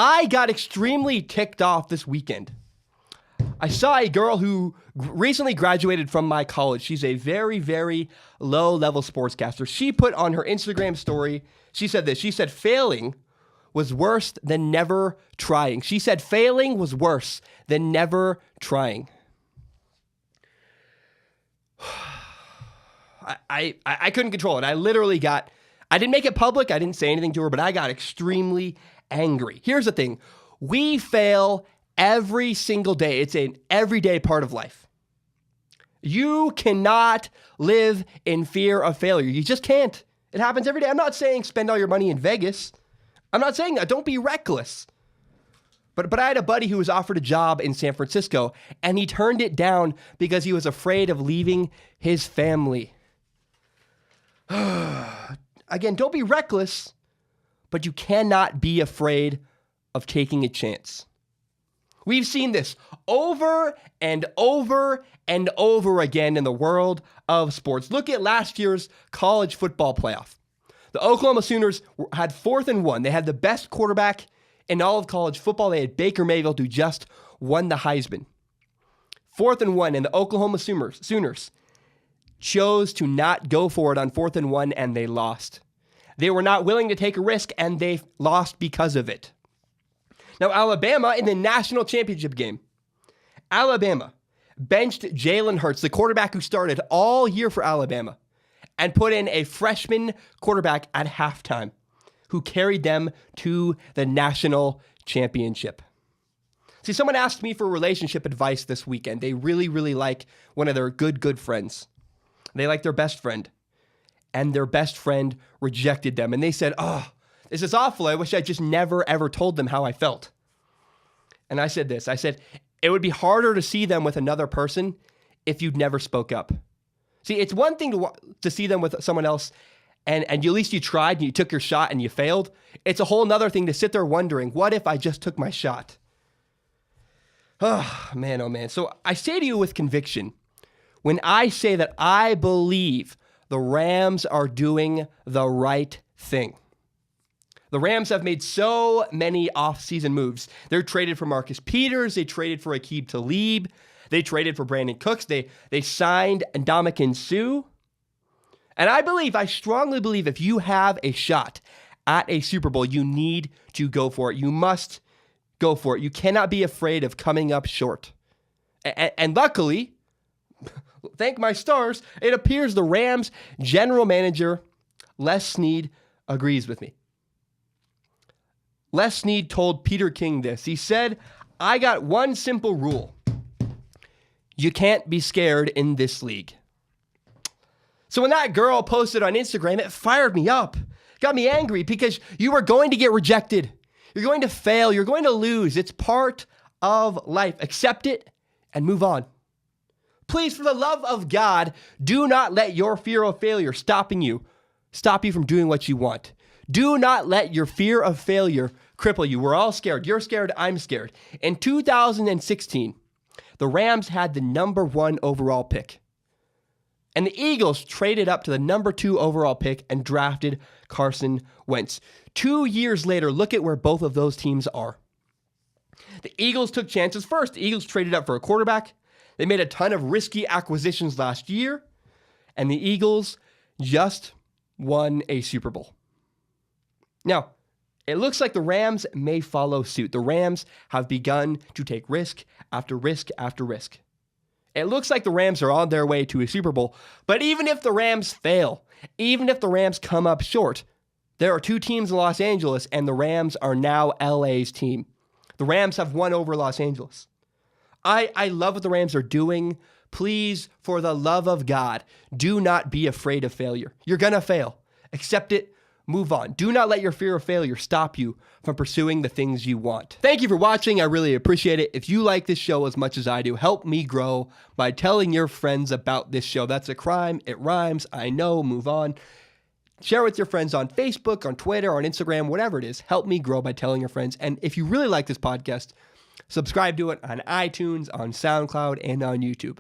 I got extremely ticked off this weekend. I saw a girl who recently graduated from my college. She's a very, very low-level sportscaster. She put on her Instagram story, she said this. She said, failing was worse than never trying. She said failing was worse than never trying. I couldn't control it. I didn't make it public. I didn't say anything to her, but I got extremely angry. Here's the thing. We fail every single day. It's an everyday part of life. You cannot live in fear of failure. You just can't. It happens every day. I'm not saying spend all your money in Vegas. I'm not saying that. Don't be reckless. But I had a buddy who was offered a job in San Francisco, and he turned it down because he was afraid of leaving his family. Again, don't be reckless, but you cannot be afraid of taking a chance. We've seen this over and over and over again in the world of sports. Look at last year's college football playoff. The Oklahoma Sooners had 4th and 1. They had the best quarterback in all of college football. They had Baker Mayfield, who just won the Heisman. 4th and 1, and the Oklahoma Sooners chose to not go for it on 4th and 1, and they lost. They were not willing to take a risk, and they lost because of it. Now, Alabama in the national championship game, Alabama benched Jalen Hurts, the quarterback who started all year for Alabama, and put in a freshman quarterback at halftime who carried them to the national championship. See, someone asked me for relationship advice this weekend. They really, really like one of their good friends. They like their best friend, and their best friend rejected them. And they said, oh, this is awful. I wish I just never, ever told them how I felt. And I said this. I said, it would be harder to see them with another person if you'd never spoke up. See, it's one thing to see them with someone else, and at least you tried and you took your shot and you failed. It's a whole nother thing to sit there wondering, what if I just took my shot? Oh, man. So I say to you with conviction, when I say that I believe the Rams are doing the right thing. The Rams have made so many offseason moves. They're traded for Marcus Peters. They traded for Aqib Talib. They traded for Brandon Cooks. They signed Ndamukong Suh. And I strongly believe if you have a shot at a Super Bowl, you need to go for it. You must go for it. You cannot be afraid of coming up short. And luckily, thank my stars, it appears the Rams general manager, Les Snead, agrees with me. Les Snead told Peter King this. He said, I got one simple rule. You can't be scared in this league. So when that girl posted on Instagram, it fired me up. Got me angry because you are going to get rejected. You're going to fail. You're going to lose. It's part of life. Accept it and move on. Please, for the love of God, do not let your fear of failure stop you from doing what you want. Do not let your fear of failure cripple you. We're all scared. You're scared. I'm scared. In 2016, the Rams had the number 1 overall pick. And the Eagles traded up to the number 2 overall pick and drafted Carson Wentz. 2 years later, look at where both of those teams are. The Eagles took chances first. The Eagles traded up for a quarterback. They made a ton of risky acquisitions last year. And the Eagles just won a Super Bowl. Now, it looks like the Rams may follow suit. The Rams have begun to take risk after risk after risk. It looks like the Rams are on their way to a Super Bowl. But even if the Rams fail, even if the Rams come up short, there are 2 teams in Los Angeles, and the Rams are now LA's team. The Rams have won over Los Angeles. I love what the Rams are doing. Please, for the love of God, do not be afraid of failure. You're going to fail. Accept it. Move on. Do not let your fear of failure stop you from pursuing the things you want. Thank you for watching. I really appreciate it. If you like this show as much as I do, help me grow by telling your friends about this show. That's a crime. It rhymes. I know. Move on. Share with your friends on Facebook, on Twitter, on Instagram, whatever it is. Help me grow by telling your friends. And if you really like this podcast, subscribe to it on iTunes, on SoundCloud, and on YouTube.